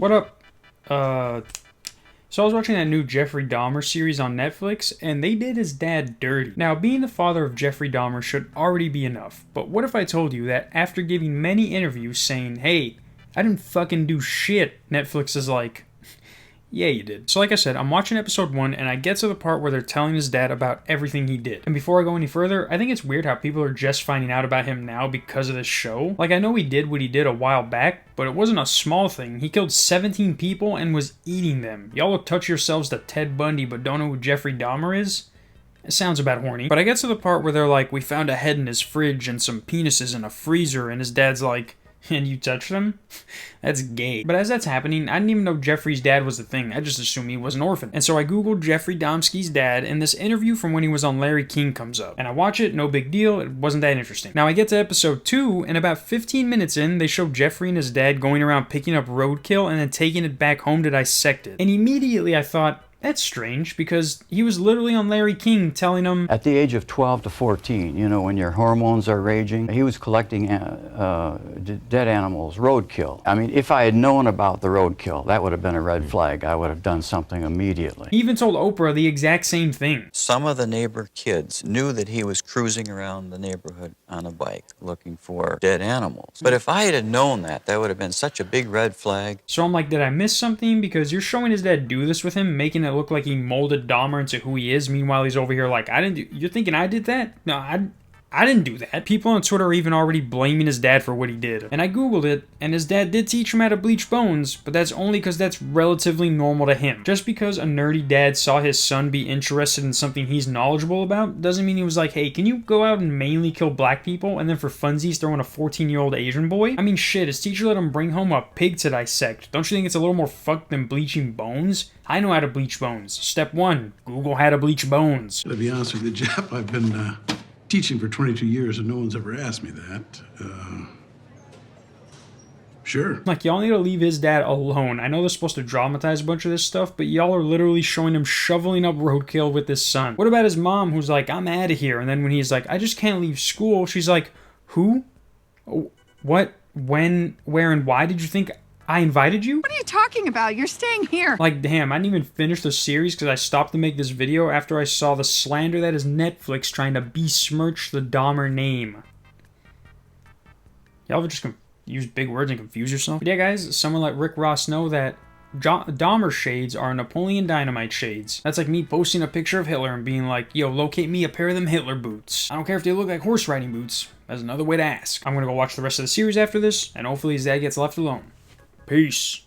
What up? So I was watching that new Jeffrey Dahmer series on Netflix, and they did his dad dirty. Now, being the father of Jeffrey Dahmer should already be enough, but what if I told you that after giving many interviews saying, hey, I didn't fucking do shit, Netflix is like, yeah, you did. So like I said, I'm watching episode 1, and I get to the part where they're telling his dad about everything he did. And before I go any further, I think it's weird how people are just finding out about him now because of this show. Like, I know he did what he did a while back, but it wasn't a small thing. He killed 17 people and was eating them. Y'all will touch yourselves to Ted Bundy, but don't know who Jeffrey Dahmer is? It sounds about horny. But I get to the part where they're like, we found a head in his fridge and some penises in a freezer, and his dad's like, and you touch them? That's gay. But as that's happening, I didn't even know Jeffrey's dad was a thing. I just assumed he was an orphan. And so I googled Jeffrey Dahmer's dad, and this interview from when he was on Larry King comes up. And I watch it, no big deal, it wasn't that interesting. Now I get to episode 2, and about 15 minutes in, they show Jeffrey and his dad going around picking up roadkill and then taking it back home to dissect it. And immediately I thought, that's strange, because he was literally on Larry King telling him... At the age of 12 to 14, you know, when your hormones are raging, he was collecting dead animals, roadkill. I mean, if I had known about the roadkill, that would have been a red flag. I would have done something immediately. He even told Oprah the exact same thing. Some of the neighbor kids knew that he was cruising around the neighborhood on a bike looking for dead animals. But if I had known that, that would have been such a big red flag. So I'm like, did I miss something? Because you're showing his dad do this with him, making it look like he molded Dahmer into who he is. Meanwhile, he's over here like, you're thinking I did that? No, I didn't do that. People on Twitter are even already blaming his dad for what he did. And I googled it, and his dad did teach him how to bleach bones, but that's only because that's relatively normal to him. Just because a nerdy dad saw his son be interested in something he's knowledgeable about, doesn't mean he was like, hey, can you go out and mainly kill black people, and then for funsies throw in a 14-year-old Asian boy? I mean, shit, his teacher let him bring home a pig to dissect. Don't you think it's a little more fucked than bleaching bones? I know how to bleach bones. Step 1, Google how to bleach bones. To be honest with you, Jeff, I've been teaching for 22 years and no one's ever asked me that. Sure. Like, y'all need to leave his dad alone. I know they're supposed to dramatize a bunch of this stuff, but y'all are literally showing him shoveling up roadkill with his son. What about his mom, who's like, I'm out of here, and then when he's like, I just can't leave school, she's like, who? What? When? Where? And why did you think I invited you? What are you talking about? You're staying here. Like, damn, I didn't even finish the series because I stopped to make this video after I saw the slander that is Netflix trying to besmirch the Dahmer name. Y'all ever just use big words and confuse yourself? But yeah, guys, someone let Rick Ross know that Dahmer shades are Napoleon Dynamite shades. That's like me posting a picture of Hitler and being like, yo, locate me a pair of them Hitler boots. I don't care if they look like horse riding boots. That's another way to ask. I'm gonna go watch the rest of the series after this, and hopefully his dad gets left alone. Peace.